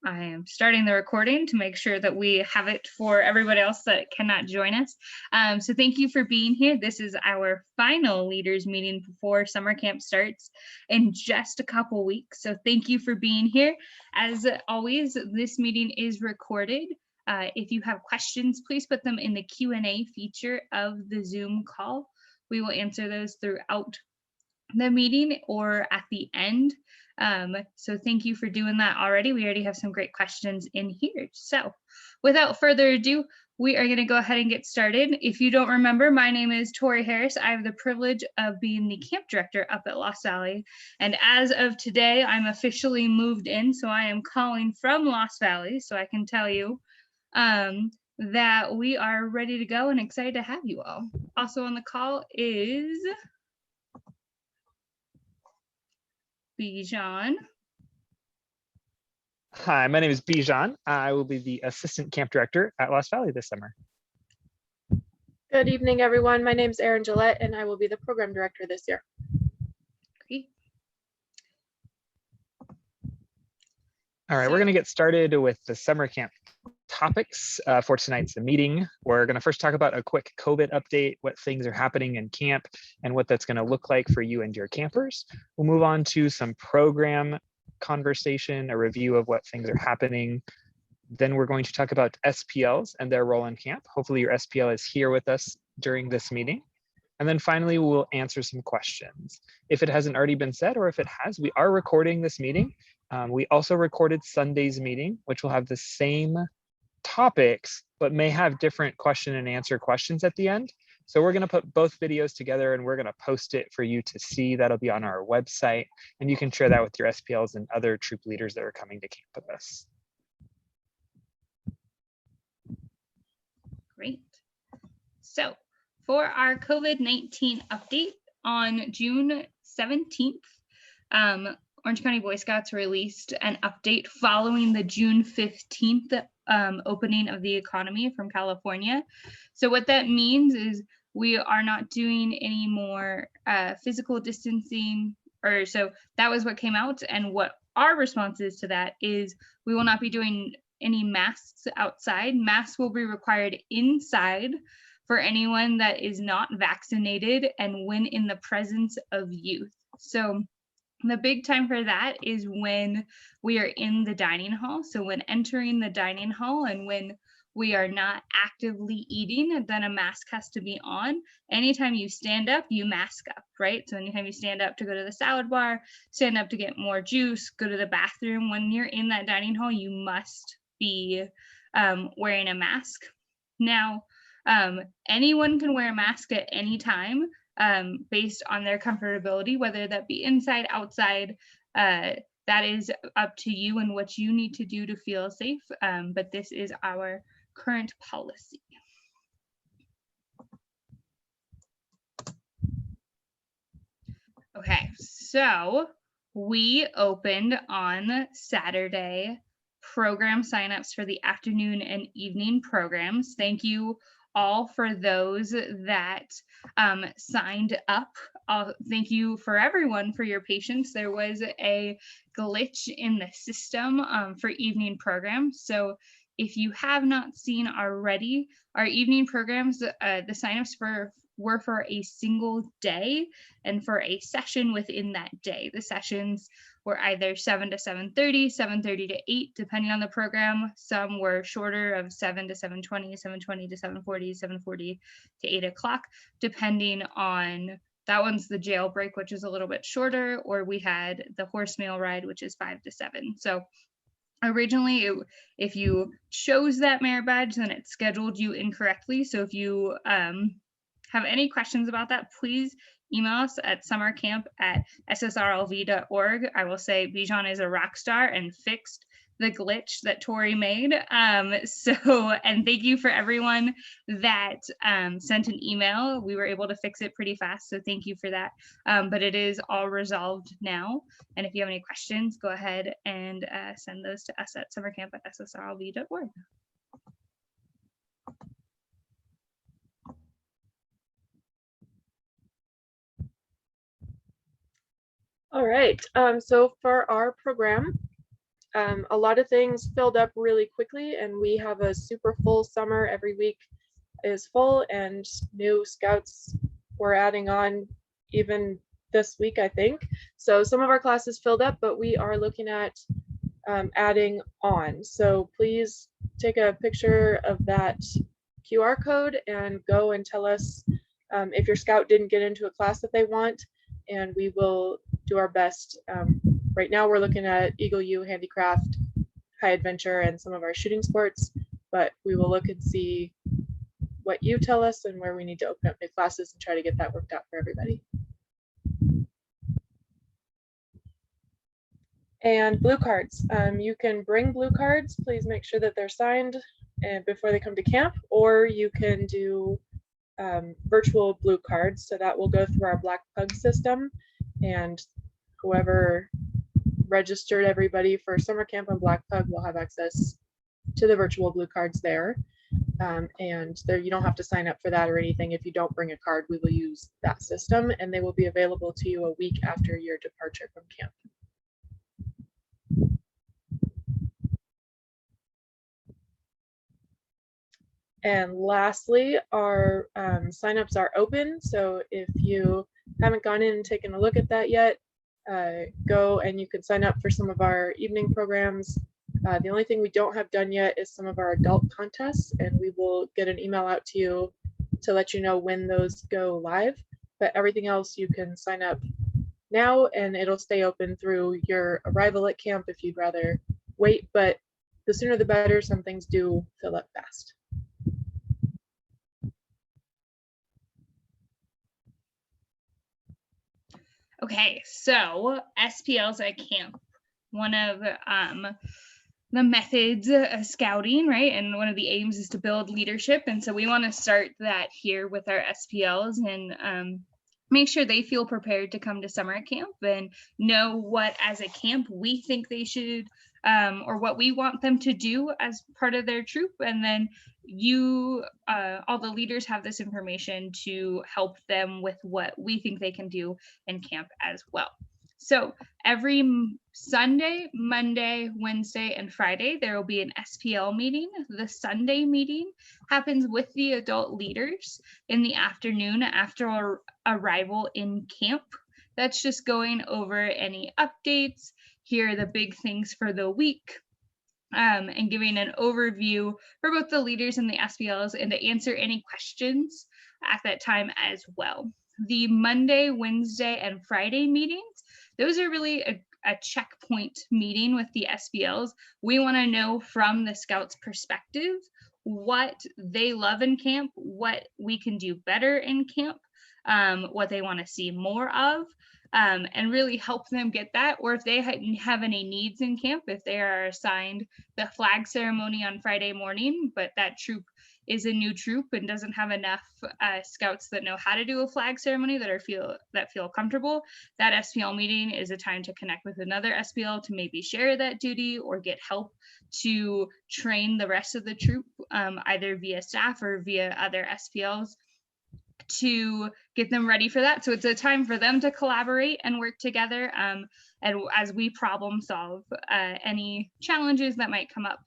I am starting the recording to make sure that we have it for everybody else that cannot join us. So thank you for being here. This is our final leaders meeting before summer camp starts in just a couple weeks. So thank you for being here. As always, this meeting is recorded. If you have questions, please put them in the Q&A feature of the Zoom call. We will answer those throughout the meeting or at the end. So thank you for doing that already. We already have some great questions in here. So without further ado, we are going to go ahead and get started. If you don't remember, my name is Tori Harris. I have the privilege of being the camp director up at Lost Valley. And as of today, I'm officially moved in. So I am calling from Lost Valley. So I can tell you that we are ready to go and excited to have you all. Also on the call is Bijan. Hi, my name is Bijan. I will be the assistant camp director at Lost Valley this summer. Good evening, everyone. My name is Erin Gillette, and I will be the program director this year. Great. All right, we're going to get started with the summer camp topics for tonight's meeting. We're going to first talk about a quick COVID update, what things are happening in camp, and what that's going to look like for you and your campers. We'll move on to some program conversation, a review of what things are happening. Then we're going to talk about SPLs and their role in camp. Hopefully your SPL is here with us during this meeting. And then finally, we'll answer some questions. If it hasn't already been said, or if it has, we are recording this meeting. We also recorded Sunday's meeting, which will have the same topics, but may have different question and answer questions at the end. So we're going to put both videos together and we're going to post it for you to see. That'll be on our website, and you can share that with your SPLs and other troop leaders that are coming to camp with us. Great. So for our COVID-19 update on June 17th, Orange County Boy Scouts released an update following the June 15th opening of the economy from California. So what that means is we are not doing any more physical distancing, or so that was what came out. And what our response is to that is we will not be doing any masks outside. Masks will be required inside for anyone that is not vaccinated and when in the presence of youth. So the big time for that is when we are in the dining hall. So when entering the dining hall and when we are not actively eating, then a mask has to be on. Anytime you stand up, you mask up, right? So anytime you stand up to go to the salad bar, stand up to get more juice, go to the bathroom, when you're in that dining hall, you must be wearing a mask. Now, anyone can wear a mask at any time. Based on their comfortability, whether that be inside, outside, that is up to you and what you need to do to feel safe. But this is our current policy. Okay, so we opened on Saturday program signups for the afternoon and evening programs. Thank you all for those that signed up. Thank you for everyone for your patience. There was a glitch in the system for evening programs. So if you have not seen already, our evening programs, the signups were for a single day and for a session within that day. The sessions were either 7 to 7:30, 7:30 to 8, depending on the program. Some were shorter, of 7 to 7:20, 7:20 to 7:40, 7:40 to 8 o'clock, depending on, that one's the jailbreak, which is a little bit shorter, or we had the horse mail ride, which is 5 to 7. So originally, if you chose that merit badge, then it scheduled you incorrectly. So if you have any questions about that, please email us at summercamp@ssrlv.org. I will say Bijan is a rock star and fixed the glitch that Tori made. And thank you for everyone that sent an email. We were able to fix it pretty fast, so thank you for that. But it is all resolved now. And if you have any questions, go ahead and send those to us at summercamp@ssrlv.org. All right, so for our program, A lot of things filled up really quickly, and we have a super full summer. Every week is full, and new scouts we're adding on even this week, I think. So some of our classes filled up, but we are looking at adding on. So please take a picture of that QR code and go and tell us if your scout didn't get into a class that they want, and we will do our best. Right now we're looking at Eagle U, handicraft, high adventure, and some of our shooting sports, but we will look and see what you tell us and where we need to open up new classes and try to get that worked out for everybody. And blue cards. You can bring blue cards. Please make sure that they're signed before they come to camp, or you can do virtual blue cards. So that will go through our Black Pug system, and whoever registered everybody for summer camp on Black Pug will have access to the virtual blue cards there. And there, you don't have to sign up for that or anything. If you don't bring a card, we will use that system, and they will be available to you a week after your departure from camp. And lastly, our signups are open. So if you haven't gone in and taken a look at that yet, go and you can sign up for some of our evening programs. The only thing we don't have done yet is some of our adult contests, and we will get an email out to you to let you know when those go live. But everything else you can sign up now, and it'll stay open through your arrival at camp if you'd rather wait. But the sooner the better. Some things do fill up fast. Okay, so SPLs at camp, one of the methods of scouting, right? And one of the aims is to build leadership. And so we want to start that here with our SPLs and make sure they feel prepared to come to summer camp and know what as a camp we think they should or what we want them to do as part of their troop. And then you, all the leaders have this information to help them with what we think they can do in camp as well. So every Sunday, Monday, Wednesday, and Friday, there will be an SPL meeting. The Sunday meeting happens with the adult leaders in the afternoon after our arrival in camp. That's just going over any updates, here are the big things for the week, and giving an overview for both the leaders and the SPLs and to answer any questions at that time as well. The Monday, Wednesday, and Friday meetings, those are really a checkpoint meeting with the SPLs. We want to know from the scouts' perspective what they love in camp, what we can do better in camp, what they want to see more of, and really help them get that. Or if they have any needs in camp, if they are assigned the flag ceremony on Friday morning, but that troop is a new troop and doesn't have enough scouts that know how to do a flag ceremony that feel comfortable, that SPL meeting is a time to connect with another SPL to maybe share that duty or get help to train the rest of the troop, either via staff or via other SPLs, to get them ready for that. So it's a time for them to collaborate and work together, and as we problem solve any challenges that might come up.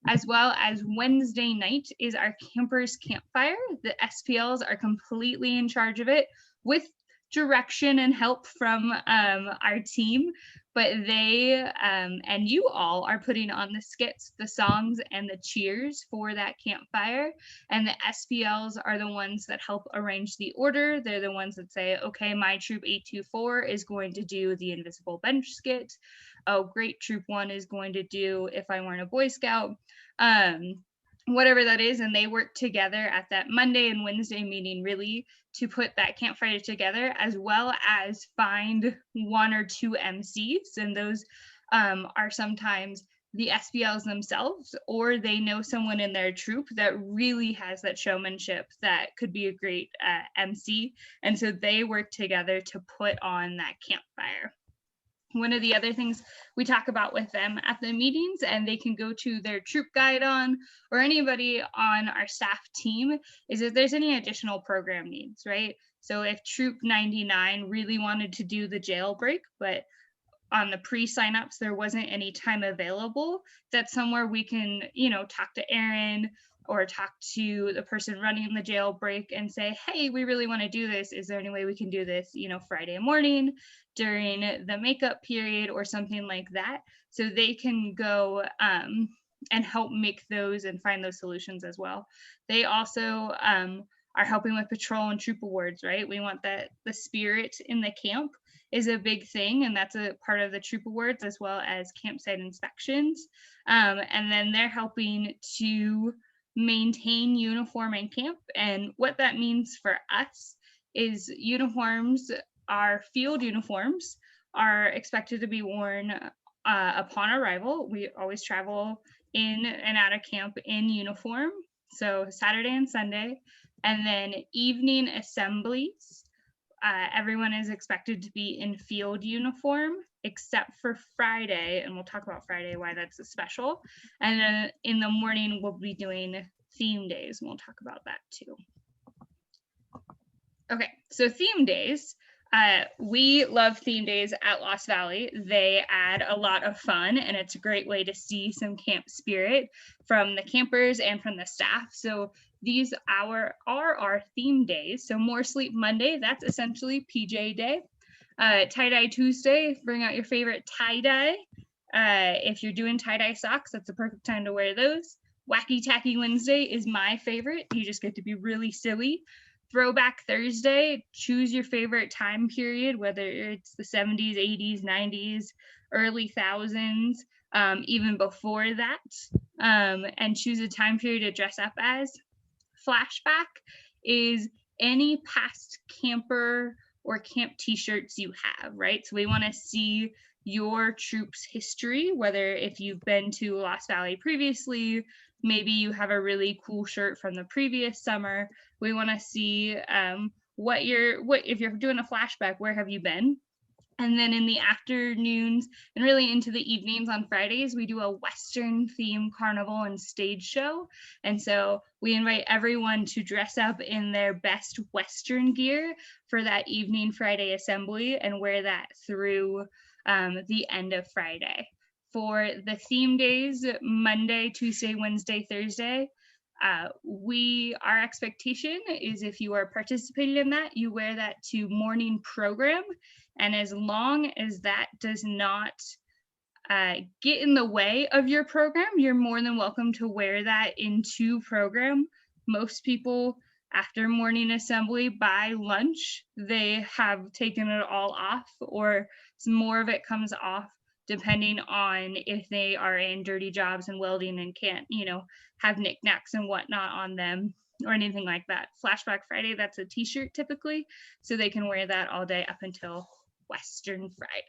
As well as Wednesday night is our campers campfire. The SPLs are completely in charge of it with direction and help from our team, but they and you all are putting on the skits, the songs, and the cheers for that campfire. And the SPLs are the ones that help arrange the order. They're the ones that say, okay, my troop 824 is going to do the invisible bench skit. Oh, great, troop 1 is going to do If I Weren't a Boy Scout. Whatever that is, and they work together at that Monday and Wednesday meeting really to put that campfire together, as well as find 1 or 2 MCs, and those are sometimes the SPLs themselves, or they know someone in their troop that really has that showmanship that could be a great MC, and so they work together to put on that campfire. One of the other things we talk about with them at the meetings, and they can go to their troop guide on, or anybody on our staff team, is if there's any additional program needs, right? So if troop 99 really wanted to do the jailbreak, but on the pre-signups, there wasn't any time available, that's somewhere we can, talk to Erin or talk to the person running the jailbreak and say, hey, we really want to do this. Is there any way we can do this, Friday morning during the makeup period or something like that? So they can go and help make those and find those solutions as well. They also are helping with patrol and troop awards, right? We want that the spirit in the camp is a big thing, and that's a part of the troop awards as well as campsite inspections. And then they're helping to maintain uniform in camp. And what that means for us is uniforms, our field uniforms, are expected to be worn upon arrival. We always travel in and out of camp in uniform, so Saturday and Sunday. And then evening assemblies, everyone is expected to be in field uniform except for Friday, and we'll talk about Friday, why that's a special. And then in the morning, we'll be doing theme days, and we'll talk about that too. Okay, so theme days. We love theme days at Lost Valley. They add a lot of fun, and it's a great way to see some camp spirit from the campers and from the staff. So these are our theme days. So More Sleep Monday, that's essentially PJ Day. Tie-dye Tuesday, bring out your favorite tie-dye. If you're doing tie-dye socks, that's the perfect time to wear those. Wacky Tacky Wednesday is my favorite. You just get to be really silly. Throwback Thursday, choose your favorite time period, whether it's the 70s, 80s, 90s, early thousands, even before that, and choose a time period to dress up as. Flashback is any past camper or camp t-shirts you have, right? So we want to see your troop's history, whether if you've been to Lost Valley previously, maybe you have a really cool shirt from the previous summer. We want to see if you're doing a flashback, where have you been? And then in the afternoons and really into the evenings on Fridays, we do a Western themed carnival and stage show. And so we invite everyone to dress up in their best Western gear for that evening Friday assembly and wear that through the end of Friday. For the theme days, Monday, Tuesday, Wednesday, Thursday, our expectation is if you are participating in that, you wear that to morning program. And as long as that does not get in the way of your program, you're more than welcome to wear that into program. Most people after morning assembly by lunch, they have taken it all off, or some more of it comes off depending on if they are in dirty jobs and welding and can't, have knickknacks and whatnot on them or anything like that. Flashback Friday, that's a t-shirt typically, so they can wear that all day up until Western Friday.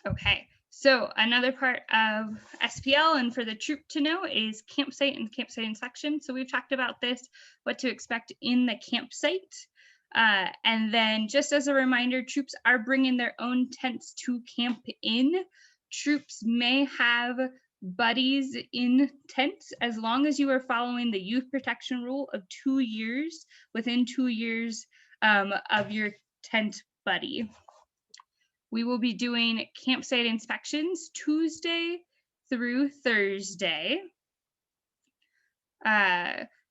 Okay, so another part of SPL and for the troop to know is campsite and campsite inspection. So we've talked about this, what to expect in the campsite. And then just as a reminder, troops are bringing their own tents to camp in. Troops may have buddies in tents as long as you are following the youth protection rule of 2 years, within 2 years of your tent buddy. We will be doing campsite inspections Tuesday through Thursday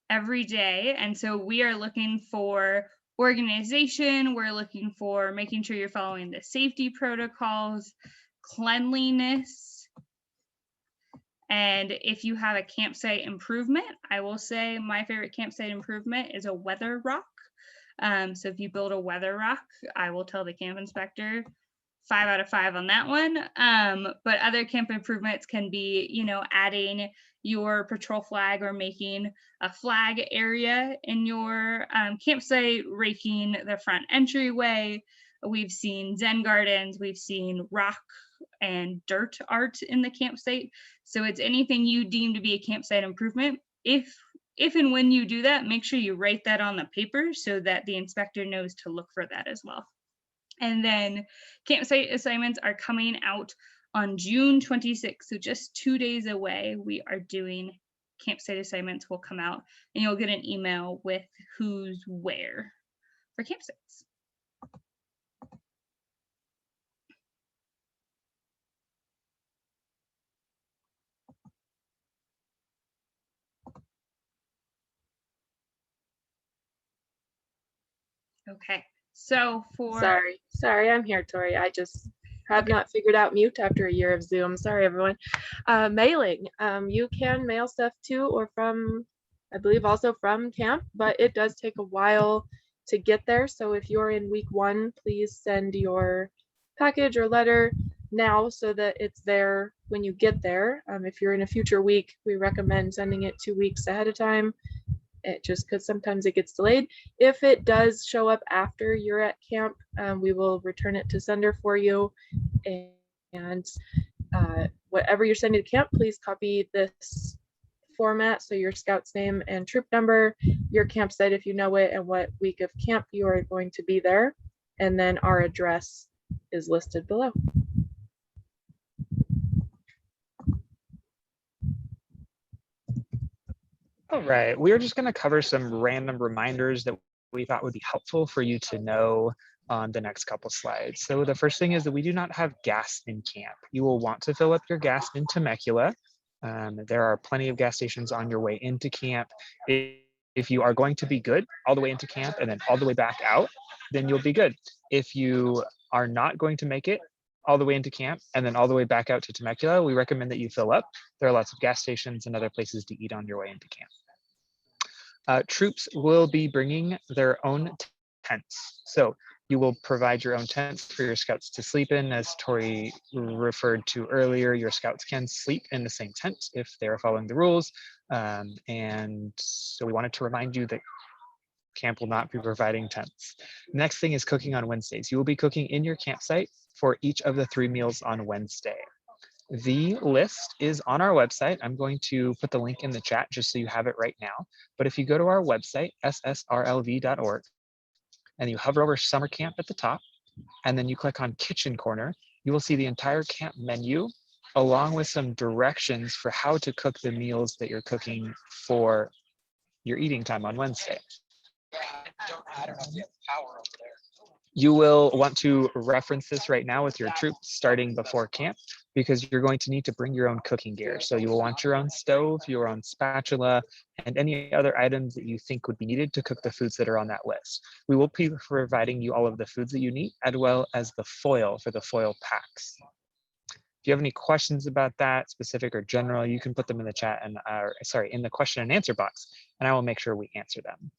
every day. And so we are looking for organization. We're looking for making sure you're following the safety protocols, cleanliness. And if you have a campsite improvement, I will say my favorite campsite improvement is a weather rock. So if you build a weather rock, I will tell the camp inspector 5 out of 5 on that one. But other camp improvements can be, adding your patrol flag or making a flag area in your campsite, raking the front entryway. We've seen Zen gardens, we've seen rock and dirt art in the campsite. So it's anything you deem to be a campsite improvement. If and when you do that, make sure you write that on the paper so that the inspector knows to look for that as well. And then campsite assignments are coming out on June 26th. So just 2 days away, we are doing campsite assignments will come out and you'll get an email with who's where for campsites. Okay, so for Sorry, I'm here, Tori. I just have Okay. not figured out mute after a year of Zoom. Sorry, everyone. Mailing. You can mail stuff to or from, I believe also from camp, but it does take a while to get there. So if you're in week 1, please send your package or letter now so that it's there when you get there. If you're in a future week, we recommend sending it 2 weeks ahead of time. Just because sometimes it gets delayed. If it does show up after you're at camp, we will return it to sender for you. And whatever you're sending to camp, please copy this format. So your scout's name and troop number, your campsite if you know it, and what week of camp you are going to be there. And then our address is listed below. All right, we're just going to cover some random reminders that we thought would be helpful for you to know on the next couple slides. So the first thing is that we do not have gas in camp. You will want to fill up your gas in Temecula. There are plenty of gas stations on your way into camp. If you are going to be good all the way into camp and then all the way back out, then you'll be good. If you are not going to make it all the way into camp and then all the way back out to Temecula, we recommend that you fill up. There are lots of gas stations and other places to eat on your way into camp. Troops will be bringing their own tents. So you will provide your own tents for your scouts to sleep in. As Tori referred to earlier, your scouts can sleep in the same tent if they're following the rules. And so we wanted to remind you that camp will not be providing tents. Next thing is cooking on Wednesdays. You will be cooking in your campsite for each of the 3 meals on Wednesday. The list is on our website. I'm going to put the link in the chat just so you have it right now. But if you go to our website, ssrlv.org, and you hover over summer camp at the top, and then you click on kitchen corner, you will see the entire camp menu along with some directions for how to cook the meals that you're cooking for your eating time on Wednesday. You will want to reference this right now with your troops starting before camp because you're going to need to bring your own cooking gear. So you will want your own stove, your own spatula, and any other items that you think would be needed to cook the foods that are on that list. We will be providing you all of the foods that you need, as well as the foil for the foil packs. If you have any questions about that, specific or general, you can put them in the chat and, in the question and answer box, and I will make sure we answer them.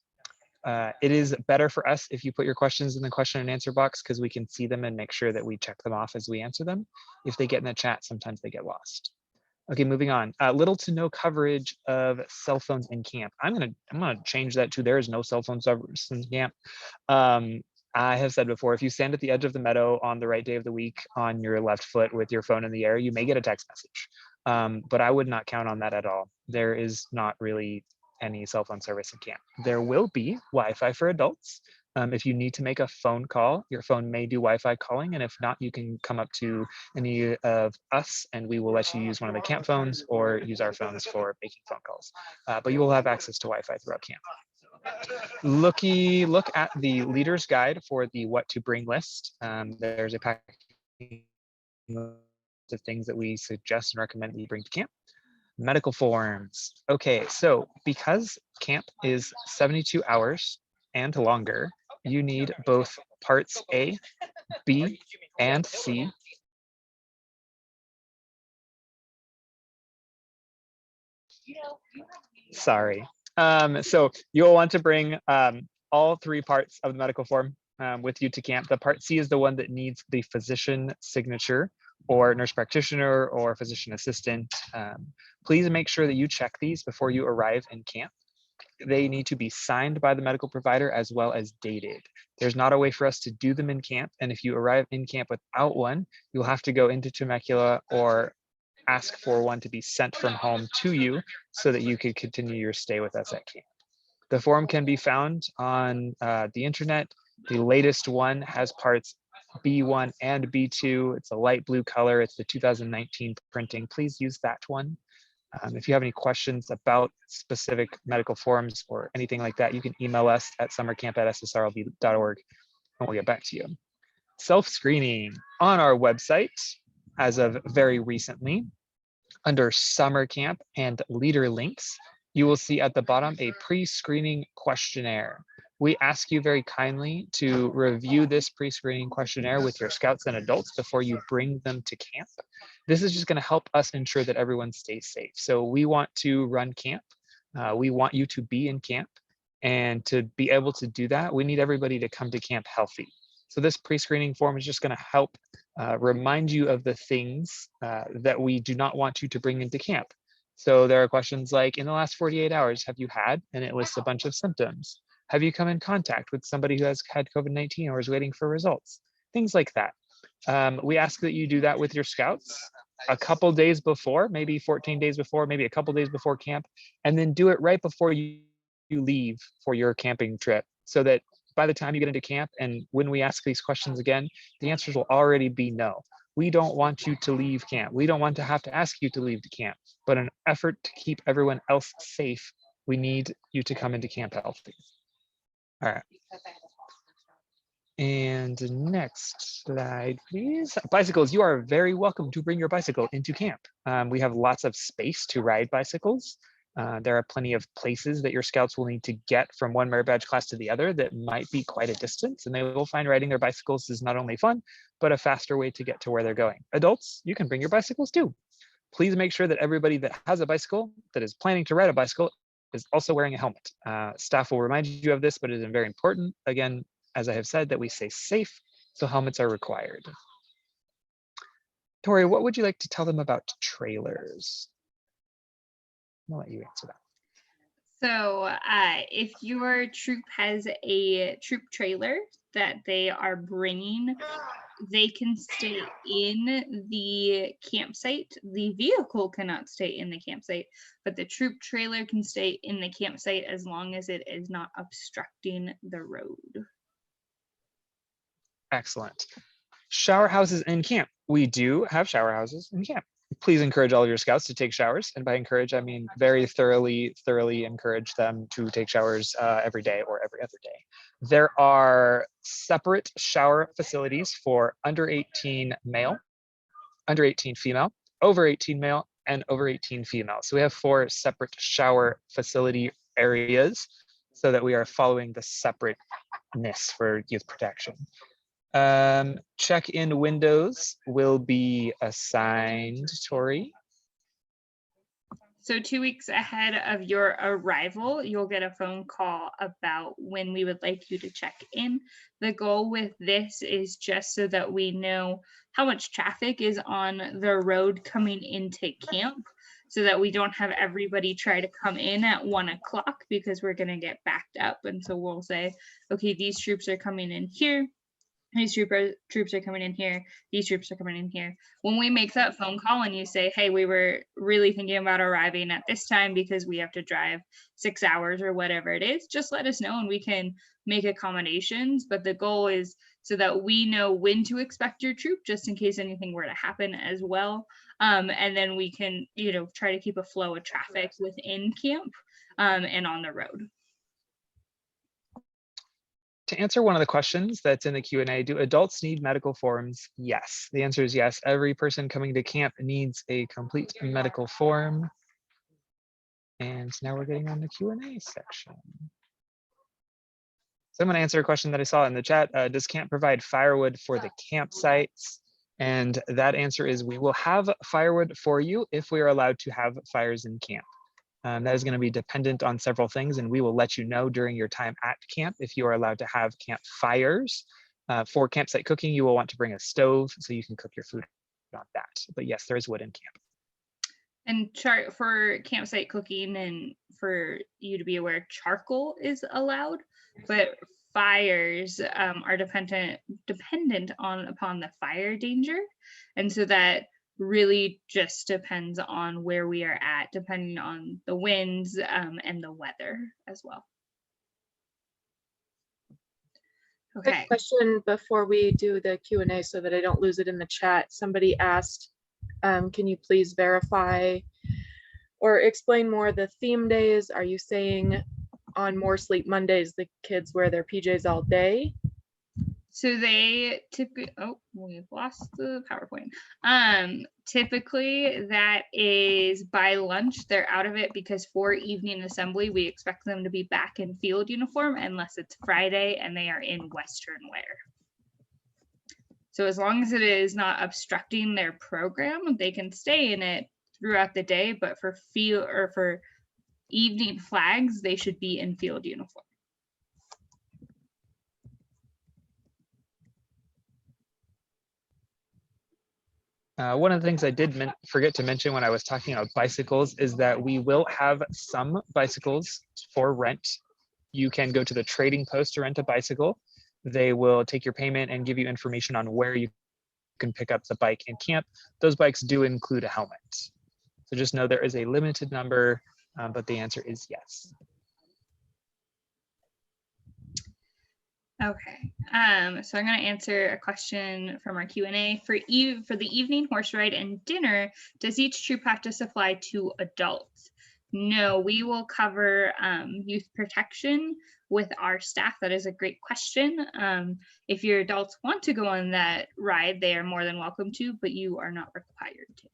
It is better for us if you put your questions in the question and answer box because we can see them and make sure that we check them off as we answer them. If they get in the chat, sometimes they get lost. Okay, moving on. Little to no coverage of cell phones in camp. I'm gonna change that to there is no cell phone service in camp. I have said before, if you stand at the edge of the meadow on the right day of the week on your left foot with your phone in the air, you may get a text message. But I would not count on that at all. There is not really any cell phone service in camp. There will be Wi-Fi for adults. If you need to make a phone call, your phone may do Wi-Fi calling, and if not, you can come up to any of us and we will let you use one of the camp phones or use our phones for making phone calls. But you will have access to Wi-Fi throughout camp. Look at the leader's guide for the what to bring list. There's a package of things that we suggest and recommend that you bring to camp. Medical forms. Okay, so because camp is 72 hours and longer, you need both parts A, B, and C. Sorry. So you'll want to bring all 3 parts of the medical form with you to camp. The part C is the one that needs the physician signature or nurse practitioner or physician assistant. Please make sure that you check these before you arrive in camp. They need to be signed by the medical provider as well as dated. There's not a way for us to do them in camp. And if you arrive in camp without one, you'll have to go into Temecula or ask for one to be sent from home to you so that you could continue your stay with us at camp. The form can be found on the internet. The latest one has parts B1 and B2. It's a light blue color. It's the 2019 printing. Please use that one. If you have any questions about specific medical forms or anything like that, you can email us at summercamp@ssrlv.org and we'll get back to you. Self-screening on our website as of very recently, under summer camp and leader links, you will see at the bottom a pre-screening questionnaire. We ask you very kindly to review this pre-screening questionnaire with your scouts and adults before you bring them to camp. This is just going to help us ensure that everyone stays safe. So we want to run camp. We want you to be in camp. And to be able to do that, we need everybody to come to camp healthy. So this pre-screening form is just going to help remind you of the things that we do not want you to bring into camp. So there are questions like, in the last 48 hours, have you had? And it lists a bunch of symptoms. Have you come in contact with somebody who has had COVID-19 or is waiting for results? Things like that. We ask that you do that with your scouts a couple days before, maybe 14 days before, maybe a couple days before camp, and then do it right before you leave for your camping trip, so that by the time you get into camp and when we ask these questions again, the answers will already be no. We don't want you to leave camp. We don't want to have to ask you to leave the camp, but in an effort to keep everyone else safe, we need you to come into camp healthy. All right. And next slide, please. Bicycles, you are very welcome to bring your bicycle into camp. We have lots of space to ride bicycles. There are plenty of places that your scouts will need to get from one merit badge class to the other that might be quite a distance, and they will find riding their bicycles is not only fun, but a faster way to get to where they're going. Adults, you can bring your bicycles too. Please make sure that everybody that has a bicycle, that is planning to ride a bicycle, is also wearing a helmet. Staff will remind you of this, but it is very important, again, as I have said, that we stay safe, so helmets are required. Tori, what would you like to tell them about trailers? I'll let you answer that. So if your troop has a troop trailer that they are bringing, they can stay in the campsite. The vehicle cannot stay in the campsite, but the troop trailer can stay in the campsite as long as it is not obstructing the road. Excellent. Shower houses in camp. We do have shower houses in camp. Please encourage all of your scouts to take showers. And by encourage, I mean very thoroughly encourage them to take showers every day or every other day. There are separate shower facilities for under 18 male, under 18 female, over 18 male, and over 18 female. So we have 4 separate shower facility areas so that we are following the separateness for youth protection. Check-in windows will be assigned, Tori. So 2 weeks ahead of your arrival, you'll get a phone call about when we would like you to check in. The goal with this is just so that we know how much traffic is on the road coming into camp, so that we don't have everybody try to come in at 1 o'clock because we're going to get backed up. And so we'll say, okay, these troops are coming in here. These troops are coming in here. These troops are coming in here. When we make that phone call and you say, hey, we were really thinking about arriving at this time because we have to drive 6 hours or whatever it is, just let us know and we can make accommodations. But the goal is so that we know when to expect your troop, just in case anything were to happen as well. And then we can, try to keep a flow of traffic within camp and on the road. To answer one of the questions that's in the Q&A, do adults need medical forms? Yes, the answer is yes. Every person coming to camp needs a complete medical form. And now we're getting on the Q&A section. So I'm going to answer a question that I saw in the chat. Does camp provide firewood for the campsites? And that answer is we will have firewood for you if we are allowed to have fires in camp. That is going to be dependent on several things, and we will let you know during your time at camp if you are allowed to have camp fires. For campsite cooking, you will want to bring a stove so you can cook your food on that. But yes, there is wood in camp. And for campsite cooking, and for you to be aware, charcoal is allowed, but fires are dependent upon the fire danger, and so that really just depends on where we are at, depending on the winds and the weather as well. Okay. Quick question before we do the Q&A so that I don't lose it in the chat. Somebody asked, can you please verify or explain more the theme days? Are you saying on More Sleep Mondays, the kids wear their PJs all day? So they typically, oh, we've lost the PowerPoint. Typically that is by lunch, they're out of it because for evening assembly, we expect them to be back in field uniform unless it's Friday and they are in Western wear. So as long as it is not obstructing their program, they can stay in it throughout the day, but for field or for evening flags, they should be in field uniform. One of the things I did forget to mention when I was talking about bicycles is that we will have some bicycles for rent. You can go to the trading post to rent a bicycle. They will take your payment and give you information on where you can pick up the bike in camp. Those bikes do include a helmet. So just know there is a limited number, but the answer is yes. Okay, so I'm going to answer a question from our Q&A. For the evening horse ride and dinner, does each troop have to supply 2 adults? No, we will cover youth protection with our staff. That is a great question. If your adults want to go on that ride, they are more than welcome to, but you are not required to.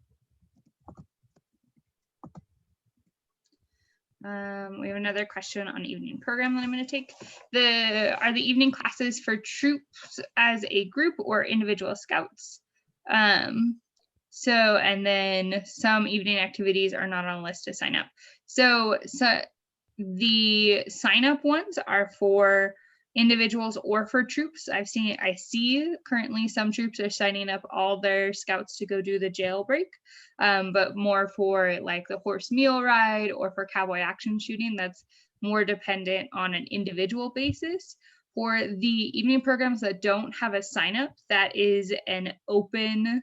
We have another question on evening program that I'm going to take. Are the evening classes for troops as a group or individual scouts? And then some evening activities are not on a list to sign up. So the sign up ones are for individuals or for troops. I see currently some troops are signing up all their scouts to go do the jailbreak, but more for like the horse meal ride or for cowboy action shooting. That's more dependent on an individual basis. For the evening programs that don't have a sign up, that is an open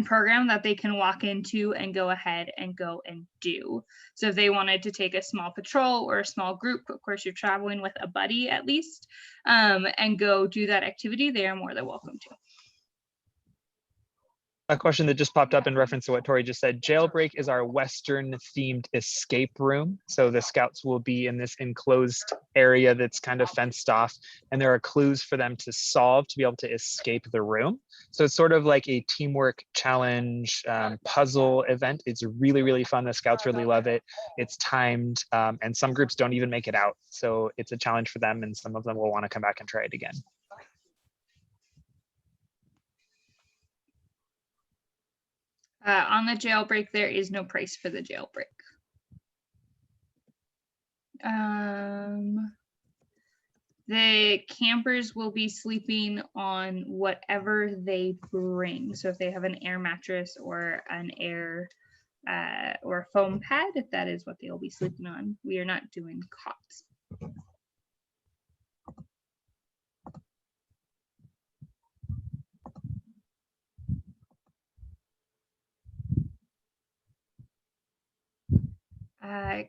program that they can walk into and go ahead and go and do. So if they wanted to take a small patrol or a small group, of course you're traveling with a buddy at least, and go do that activity, they are more than welcome to. A question that just popped up in reference to what Tori just said. Jailbreak is our Western themed escape room. So the scouts will be in this enclosed area that's kind of fenced off, and there are clues for them to solve to be able to escape the room. So it's sort of like a teamwork challenge puzzle event. It's really, really fun. The scouts really love it. It's timed, and some groups don't even make it out. So it's a challenge for them, and some of them will want to come back and try it again. On the jailbreak, there is no price for the jailbreak. The campers will be sleeping on whatever they bring. So if they have an air mattress or an air or foam pad, that is what they'll be sleeping on. We are not doing cots.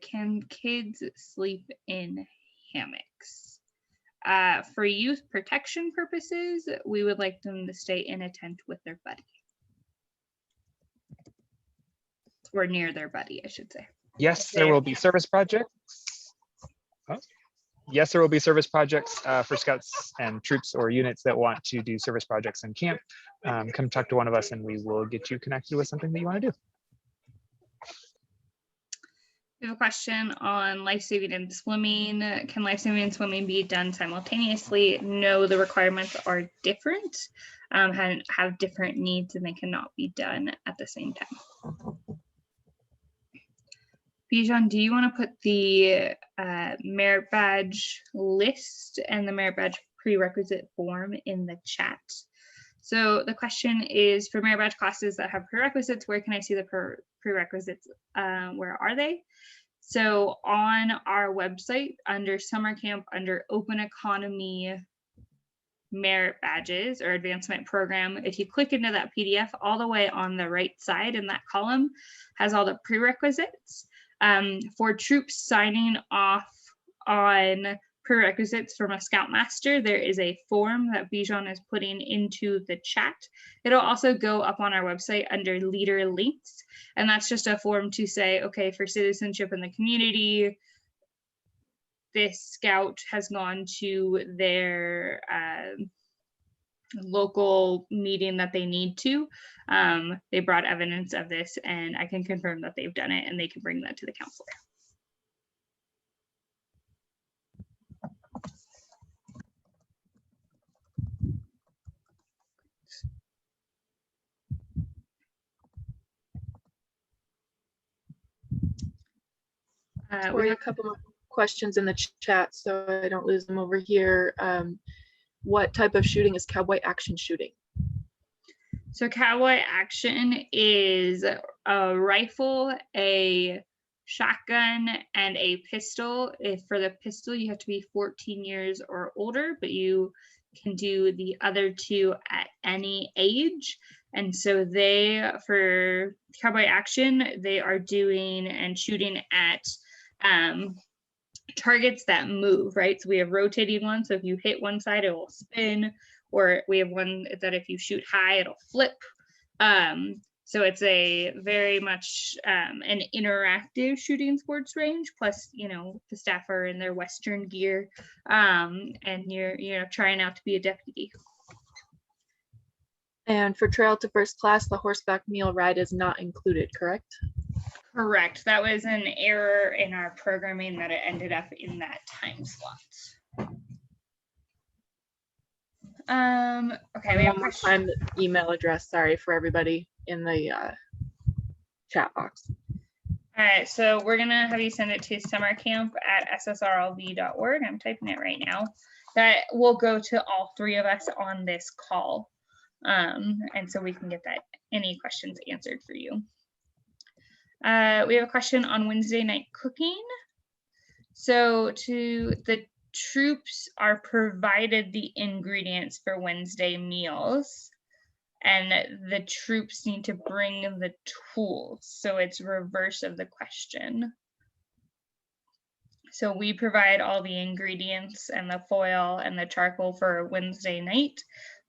Can kids sleep in hammocks? For youth protection purposes, we would like them to stay in a tent with their buddy. Or near their buddy, I should say. Yes, there will be service projects. Yes, there will be service projects for scouts and troops or units that want to do service projects in camp. Come talk to one of us and we will get you connected with something that you want to do. We have a question on life-saving and swimming. Can life-saving and swimming be done simultaneously? No, the requirements are different, have different needs, and they cannot be done at the same time. Bijan, do you want to put the merit badge list and the merit badge prerequisite form in the chat? So the question is, for merit badge classes that have prerequisites, where can I see the prerequisites? Where are they? So on our website, under summer camp, under open economy merit badges or advancement program, if you click into that PDF, all the way on the right side in that column has all the prerequisites. For troops signing off on prerequisites from a Scoutmaster, there is a form that Bijan is putting into the chat. It'll also go up on our website under leader links, and that's just a form to say, okay, for citizenship in the community, this scout has gone to their local meeting that they need to. They brought evidence of this, and I can confirm that they've done it, and they can bring that to the counselor. We have a couple of questions in the chat, so I don't lose them over here. What type of shooting is cowboy action shooting? So cowboy action is a rifle, a shotgun, and a pistol. If for the pistol, you have to be 14 years or older, but you can do the other two at any age. And so they, for cowboy action, they are doing and shooting at targets that move, right? So we have rotating ones. So if you hit one side, it will spin, or we have one that if you shoot high, it'll flip. So it's a very much an interactive shooting sports range. Plus, you know, the staff are in their Western gear, and you're trying out to be a deputy. And for trail to first class, the horseback mule ride is not included, correct? Correct. That was an error in our programming that it ended up in that time slot. Okay, we have one more time the email address, sorry, for everybody in the chat box. All right, so we're gonna have you send it to summercamp@ssrlv.org. I'm typing it right now. That will go to all three of us on this call. And so we can get that any questions answered for you. We have a question on Wednesday night cooking. So the troops are provided the ingredients for Wednesday meals, and the troops need to bring the tools. So it's reverse of the question. So we provide all the ingredients and the foil and the charcoal for Wednesday night,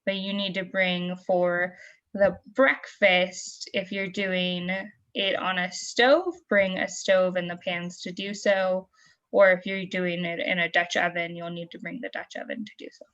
but you need to bring for the breakfast, if you're doing it on a stove, bring a stove and the pans to do so. Or if you're doing it in a Dutch oven, you'll need to bring the Dutch oven to do so.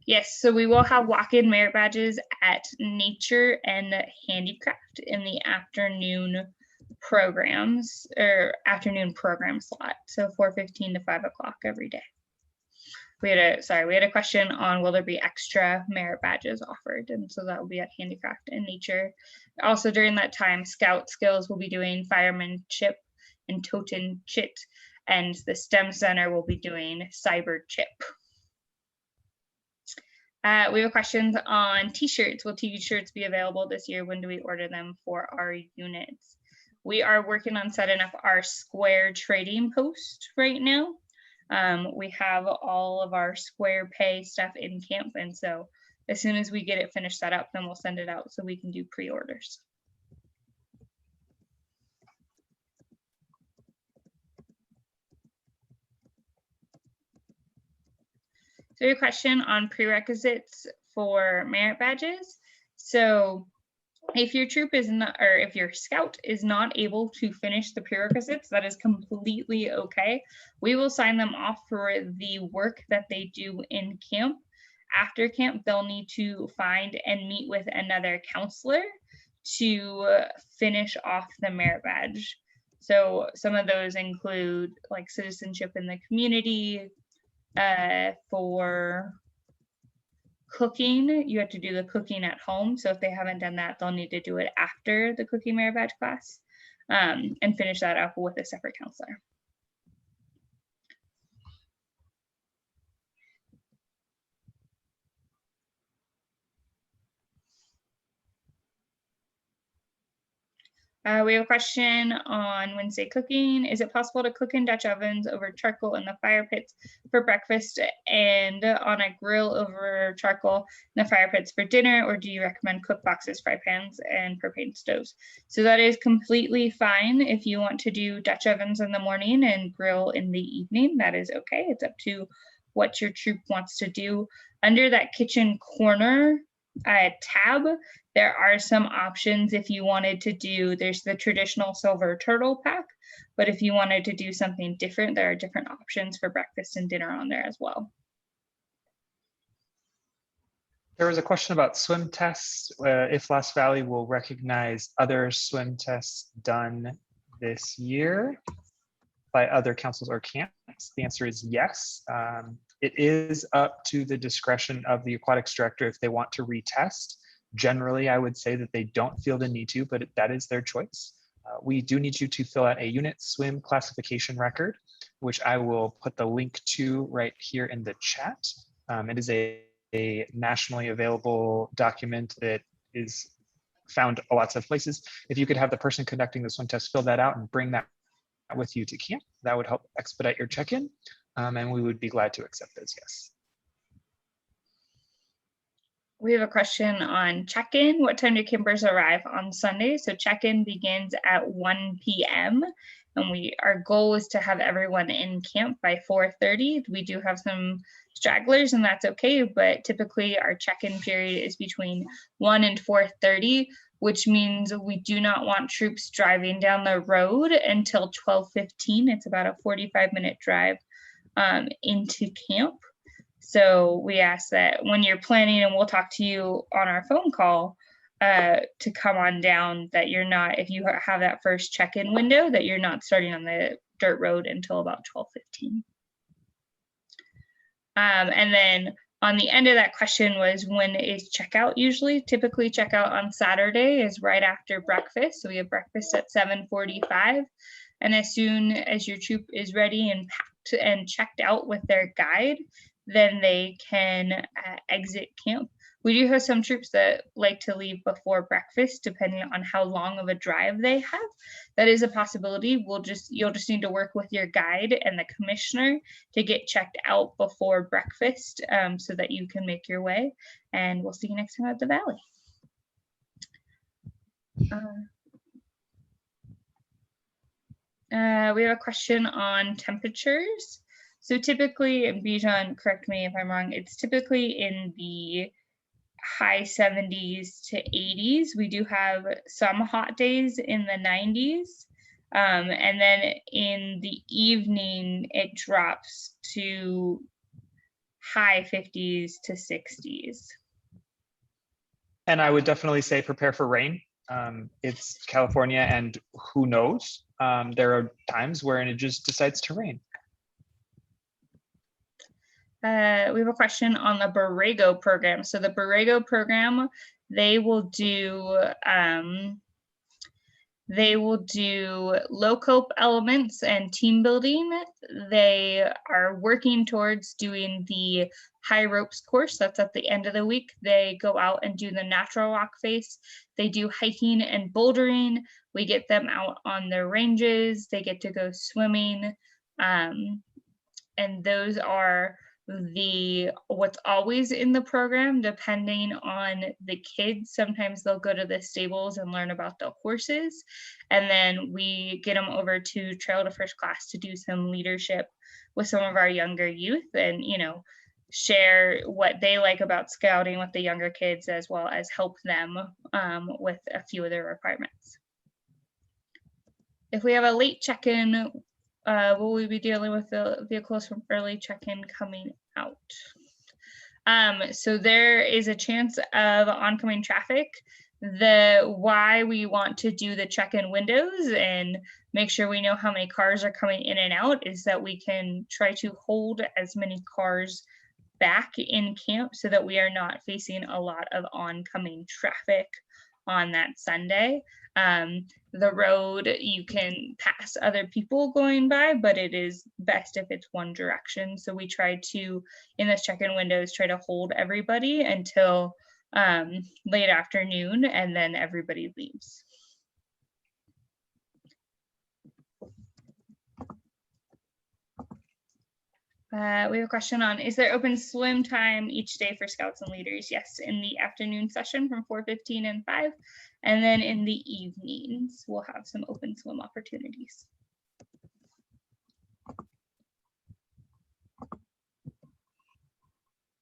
Yes, so we will have walk-in merit badges at Nature and Handicraft in the afternoon programs, or afternoon program slot. So 4:15 to 5 o'clock every day. We had a question on will there be extra merit badges offered, and so that will be at Handicraft and Nature. Also during that time, Scout Skills will be doing firemanship and Toten Chit, and the STEM Center will be doing Cyber Chip. We have questions on t-shirts. Will t-shirts be available this year? When do we order them for our units? We are working on setting up our square trading post right now. We have all of our square pay stuff in camp, and so as soon as we get it finished set up, then we'll send it out so we can do pre-orders. So your question on prerequisites for merit badges. So if your troop is not, or if your scout is not able to finish the prerequisites, that is completely okay. We will sign them off for the work that they do in camp. After camp, they'll need to find and meet with another counselor to finish off the merit badge. So some of those include like citizenship in the community. For cooking, you have to do the cooking at home. So if they haven't done that, they'll need to do it after the cooking merit badge class, and finish that up with a separate counselor. We have a question on Wednesday cooking. Is it possible to cook in Dutch ovens over charcoal in the fire pits for breakfast and on a grill over charcoal in the fire pits for dinner? Or do you recommend cook boxes, fry pans, and propane stoves? So that is completely fine. If you want to do Dutch ovens in the morning and grill in the evening, that is okay. It's up to what your troop wants to do. Under that kitchen corner tab, there are some options if you wanted to do, there's the traditional silver turtle pack, but if you wanted to do something different, there are different options for breakfast and dinner on there as well. There was a question about swim tests. If Lost Valley will recognize other swim tests done this year by other councils or camps. The answer is yes. It is up to the discretion of the aquatics director if they want to retest. Generally, I would say that they don't feel the need to, but that is their choice. We do need you to fill out a unit swim classification record, which I will put the link to right here in the chat. It is a nationally available document that is found lots of places. If you could have the person conducting the swim test fill that out and bring that with you to camp, that would help expedite your check-in, and we would be glad to accept those, yes. We have a question on check-in. What time do campers arrive on Sunday? So check-in begins at 1 p.m. and our goal is to have everyone in camp by 4:30. We do have some stragglers and that's okay, but typically our check-in period is between 1 and 4:30, which means we do not want troops driving down the road until 12:15. It's about a 45-minute drive into camp. So we ask that when you're planning, and we'll talk to you on our phone call to come on down, that you're not, if you have that first check-in window, that you're not starting on the dirt road until about 12:15. And then on the end of that question was, when is checkout usually? Typically checkout on Saturday is right after breakfast. So we have breakfast at 7:45. And as soon as your troop is ready and packed and checked out with their guide, then they can exit camp. We do have some troops that like to leave before breakfast, depending on how long of a drive they have. That is a possibility. You'll just need to work with your guide and the commissioner to get checked out before breakfast, so that you can make your way. And we'll see you next time at the Valley. We have a question on temperatures. So typically, and Bijan, correct me if I'm wrong, it's typically in the high 70s to 80s. We do have some hot days in the 90s. And then in the evening, it drops to high 50s to 60s. And I would definitely say prepare for rain. It's California, and who knows? There are times where it just decides to rain. We have a question on the Borrego program. So the Borrego program, they will do low cope elements and team building. They are working towards doing the high ropes course. That's at the end of the week. They go out and do the natural rock face. They do hiking and bouldering. We get them out on their ranges. They get to go swimming. And those are what's always in the program, depending on the kids. Sometimes they'll go to the stables and learn about the horses, and then we get them over to Trail to First Class to do some leadership with some of our younger youth, and share what they like about scouting with the younger kids, as well as help them with a few of their requirements. If we have a late check-in, will we be dealing with the vehicles from early check-in coming out? So there is a chance of oncoming traffic. Why we want to do the check-in windows and make sure we know how many cars are coming in and out is that we can try to hold as many cars back in camp so that we are not facing a lot of oncoming traffic on that Sunday. The road, you can pass other people going by, but it is best if it's one direction. So we try to, in this check-in windows, try to hold everybody until late afternoon, and then everybody leaves. We have a question on, is there open swim time each day for scouts and leaders? Yes, in the afternoon session from 4:15 and 5. And then in the evenings, we'll have some open swim opportunities.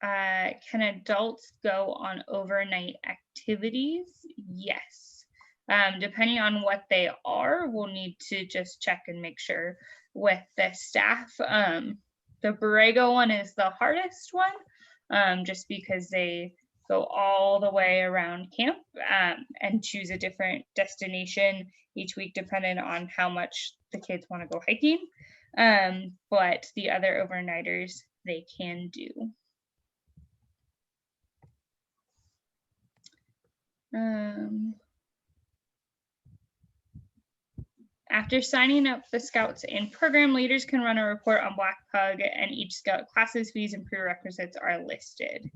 Can adults go on overnight activities? Yes. Depending on what they are, we'll need to just check and make sure with the staff. The Borrego one is the hardest one, just because they go all the way around camp and choose a different destination each week, depending on how much the kids want to go hiking. But the other overnighters they can do. After signing up, the scouts and program leaders can run a report on Black Pug, and each scout classes, fees, and prerequisites are listed.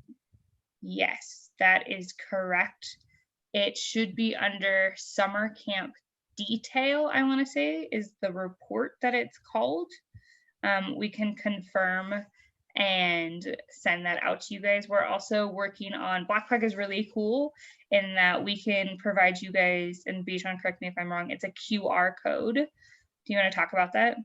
Yes, that is correct. It should be under summer camp detail, I want to say, is the report that it's called. We can confirm and send that out to you guys. We're also working on, Black Pug is really cool in that we can provide you guys, and Bijan, correct me if I'm wrong, it's a QR code. Do you want to talk about that?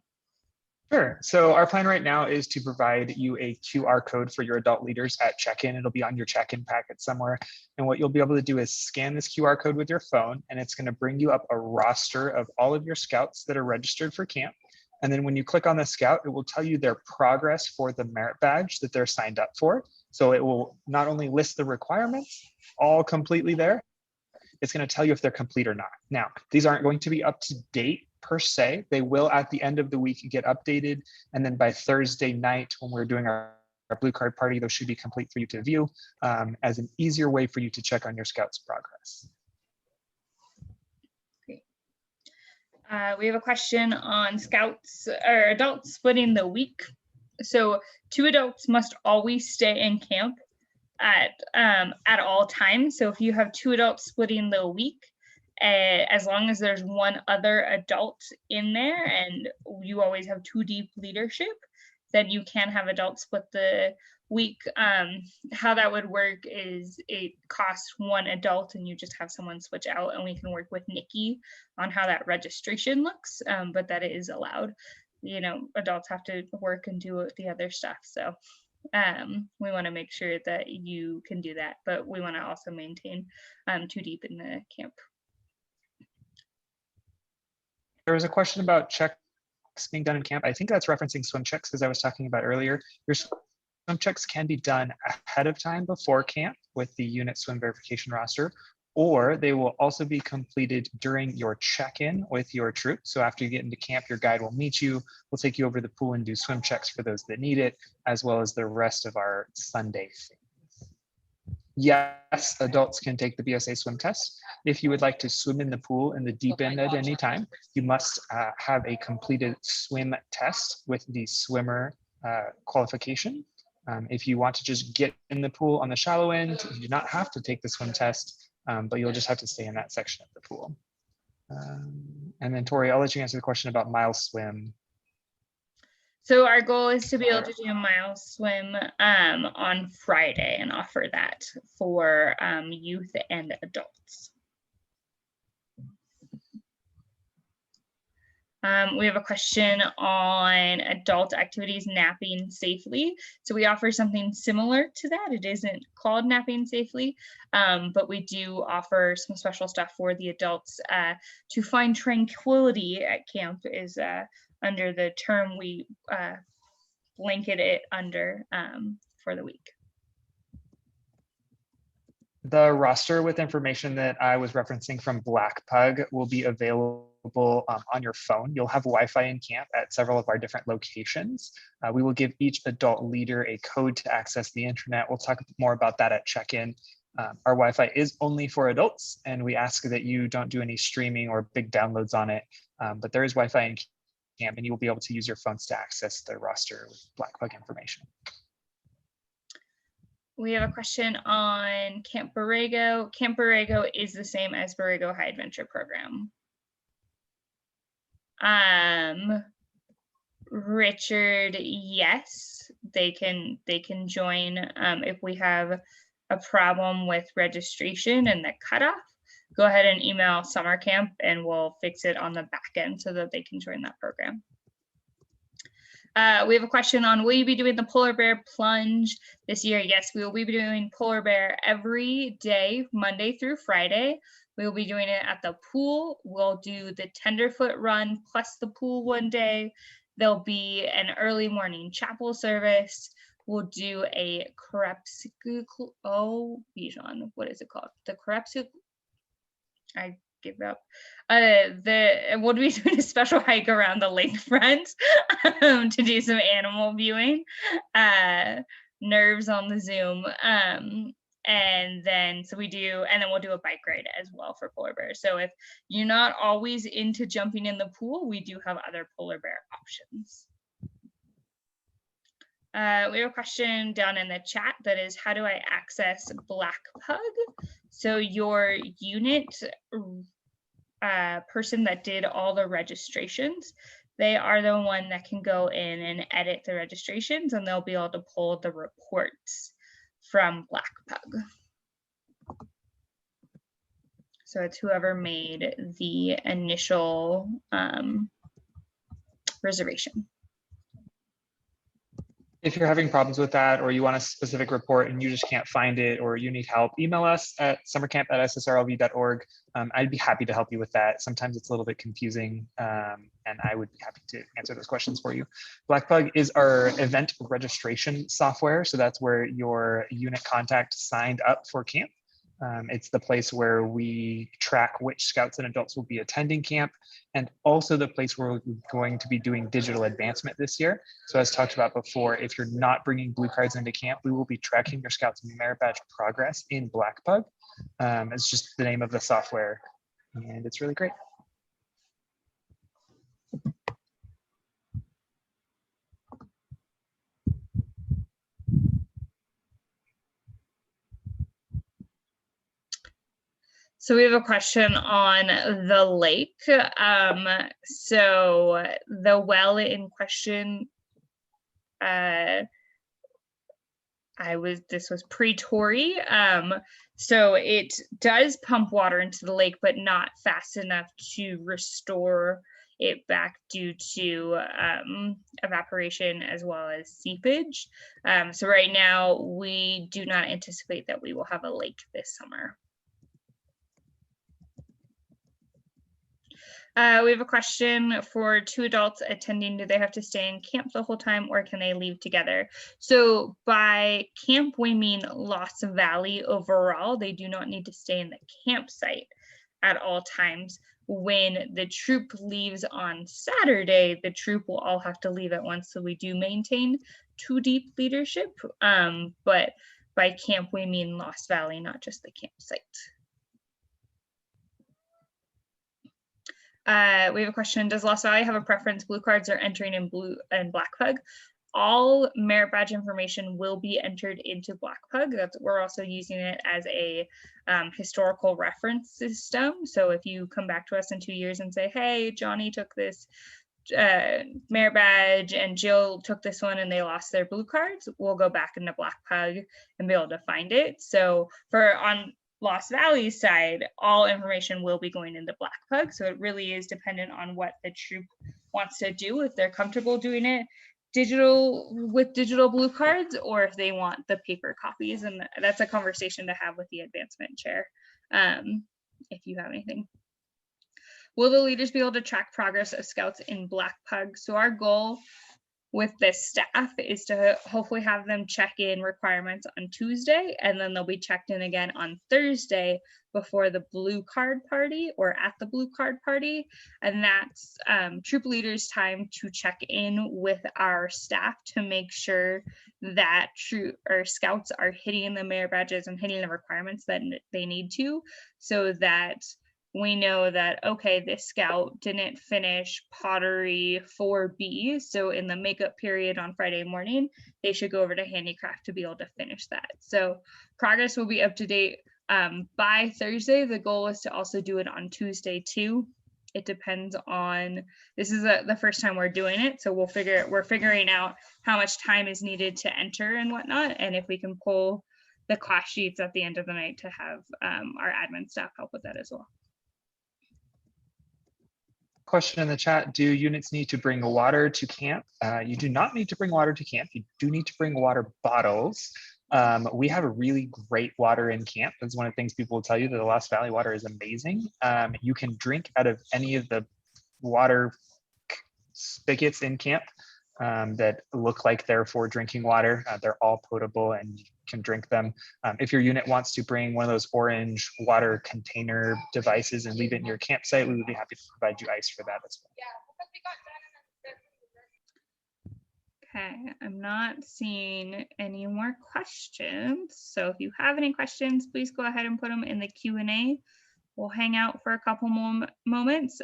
Sure. So our plan right now is to provide you a QR code for your adult leaders at check-in. It'll be on your check-in packet somewhere. And what you'll be able to do is scan this QR code with your phone, and it's going to bring you up a roster of all of your scouts that are registered for camp. And then when you click on the scout, it will tell you their progress for the merit badge that they're signed up for. So it will not only list the requirements all completely there, it's going to tell you if they're complete or not. Now, these aren't going to be up to date per se. They will at the end of the week get updated. And then by Thursday night, when we're doing our blue card party, those should be complete for you to view as an easier way for you to check on your scouts' progress. We have a question on scouts or adults splitting the week. So 2 adults must always stay in camp at all times. So if you have 2 adults splitting the week, as long as there's 1 other adult in there and you always have 2 deep leadership, then you can have adults split the week. How that would work is it costs 1 adult and you just have someone switch out, and we can work with Nikki on how that registration looks, but that it is allowed. You know, adults have to work and do the other stuff. So we want to make sure that you can do that, but we want to also maintain 2 deep in the camp. There was a question about checks being done in camp. I think that's referencing swim checks, as I was talking about earlier. Your swim checks can be done ahead of time before camp with the unit swim verification roster, or they will also be completed during your check-in with your troop. So after you get into camp, your guide will meet you. We'll take you over to the pool and do swim checks for those that need it, as well as the rest of our Sunday things. Yes, adults can take the BSA swim test. If you would like to swim in the pool in the deep end at any time, you must have a completed swim test with the swimmer qualification. If you want to just get in the pool on the shallow end, you do not have to take the swim test, but you'll just have to stay in that section of the pool. And then Tori, I'll let you answer the question about mile swim. So our goal is to be able to do a mile swim on Friday and offer that for youth and adults. We have a question on adult activities napping safely. So we offer something similar to that. It isn't called napping safely, but we do offer some special stuff for the adults to find tranquility at camp is under the term we blanket it under for the week. The roster with information that I was referencing from Black Pug will be available on your phone. You'll have Wi-Fi in camp at several of our different locations. We will give each adult leader a code to access the internet. We'll talk more about that at check-in. Our Wi-Fi is only for adults, and we ask that you don't do any streaming or big downloads on it, but there is Wi-Fi in camp, and you will be able to use your phones to access the roster with Black Pug information. We have a question on Camp Borrego. Camp Borrego is the same as Borrego High Adventure Program. Richard, yes, they can join if we have a problem with registration and the cutoff. Go ahead and email summer camp and we'll fix it on the back end so that they can join that program. We have a question on, will you be doing the polar bear plunge this year? Yes, we will be doing polar bear every day, Monday through Friday. We will be doing it at the pool. We'll do the tenderfoot run plus the pool one day. There'll be an early morning chapel service. We'll do a crepuscle. Oh, Bijan, what is it called? The crepuscle. I give up. We'll be doing a special hike around the lakefront to do some animal viewing. Nerves on the Zoom. And then we'll do a bike ride as well for polar bears. So if you're not always into jumping in the pool, we do have other polar bear options. We have a question down in the chat that is, how do I access Black Pug? So your unit person that did all the registrations, they are the one that can go in and edit the registrations, and they'll be able to pull the reports from Black Pug. So it's whoever made the initial reservation. If you're having problems with that, or you want a specific report and you just can't find it, or you need help, email us at summercamp@ssrlv.org. I'd be happy to help you with that. Sometimes it's a little bit confusing, and I would be happy to answer those questions for you. Blackpug is our event registration software. So that's where your unit contact signed up for camp. It's the place where we track which scouts and adults will be attending camp, and also the place where we're going to be doing digital advancement this year. So as talked about before, if you're not bringing blue cards into camp, we will be tracking your scouts merit badge progress in Blackpug. It's just the name of the software, and it's really great. So we have a question on the lake. So the well in question, this was pre-Tory. So it does pump water into the lake, but not fast enough to restore it back due to evaporation as well as seepage. So right now we do not anticipate that we will have a lake this summer. We have a question for 2 adults attending. Do they have to stay in camp the whole time, or can they leave together? So by camp, we mean Lost Valley overall. They do not need to stay in the campsite at all times. When the troop leaves on Saturday, the troop will all have to leave at once. So we do maintain 2 deep leadership. But by camp, we mean Lost Valley, not just the campsite. We have a question, does Lost Valley have a preference? Blue cards are entering in blue and Blackpug. All merit badge information will be entered into Blackpug. We're also using it as a historical reference system. So if you come back to us in 2 years and say, hey, Johnny took this merit badge and Jill took this one and they lost their blue cards, we'll go back into Blackpug and be able to find it. So on Lost Valley's side, all information will be going into Blackpug. So it really is dependent on what the troop wants to do, if they're comfortable doing it with digital blue cards, or if they want the paper copies. And that's a conversation to have with the advancement chair, if you have anything. Will the leaders be able to track progress of scouts in Blackpug? So our goal with the staff is to hopefully have them check in requirements on Tuesday, and then they'll be checked in again on Thursday before the blue card party or at the blue card party. And that's troop leaders' time to check in with our staff to make sure that scouts are hitting the merit badges and hitting the requirements that they need to, so that we know that, okay, this scout didn't finish pottery 4B. So in the makeup period on Friday morning, they should go over to handicraft to be able to finish that. So progress will be up to date by Thursday. The goal is to also do it on Tuesday too. It depends on, this is the first time we're doing it. So we're figuring out how much time is needed to enter and whatnot. And if we can pull the class sheets at the end of the night to have our admin staff help with that as well. Question in the chat, do units need to bring water to camp? You do not need to bring water to camp. You do need to bring water bottles. We have a really great water in camp. That's one of the things people will tell you, that the Lost Valley water is amazing. You can drink out of any of the water spigots in camp that look like they're for drinking water. They're all potable and you can drink them. If your unit wants to bring one of those orange water container devices and leave it in your campsite, we would be happy to provide you ice for that as well. Okay, I'm not seeing any more questions. So if you have any questions, please go ahead and put them in the Q&A. We'll hang out for a couple more moments.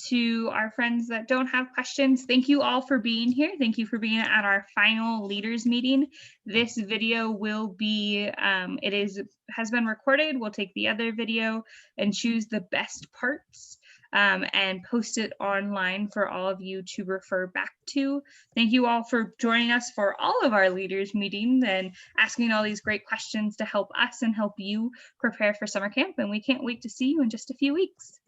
To our friends that don't have questions, thank you all for being here. Thank you for being at our final leaders meeting. This video will be, has been recorded. We'll take the other video and choose the best parts and post it online for all of you to refer back to. Thank you all for joining us for all of our leaders meetings and asking all these great questions to help us and help you prepare for summer camp. And we can't wait to see you in just a few weeks.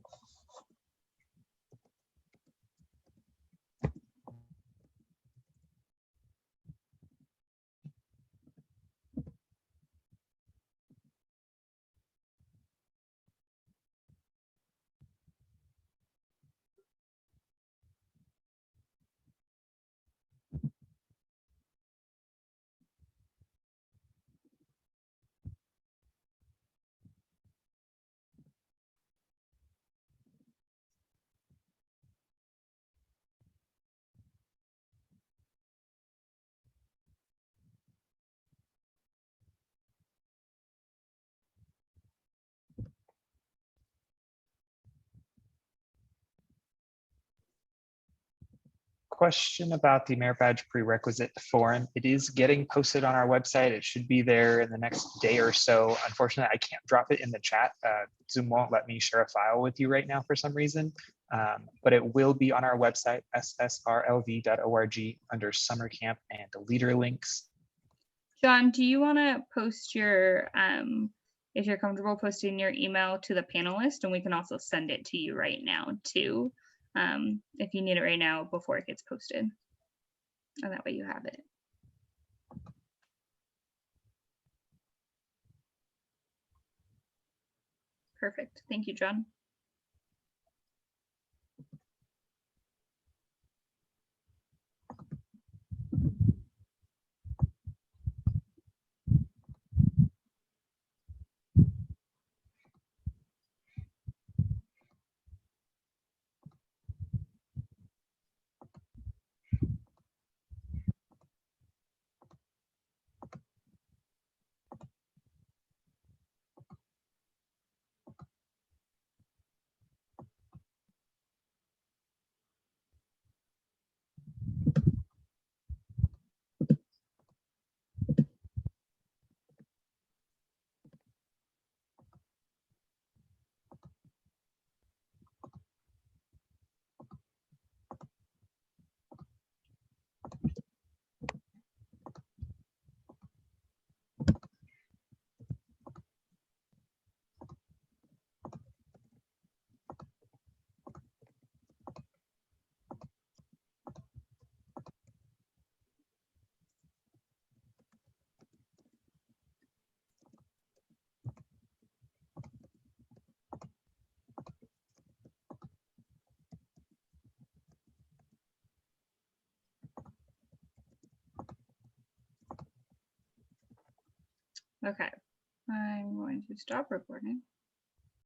Question about the merit badge prerequisite form. It is getting posted on our website. It should be there in the next day or so. Unfortunately, I can't drop it in the chat. Zoom won't let me share a file with you right now for some reason, but it will be on our website, ssrlv.org, under summer camp and leader links. John, do you want to post your, if you're comfortable posting your email to the panelists, and we can also send it to you right now too, if you need it right now before it gets posted, and that way you have it. Perfect. Thank you, John. Okay, I'm going to stop recording.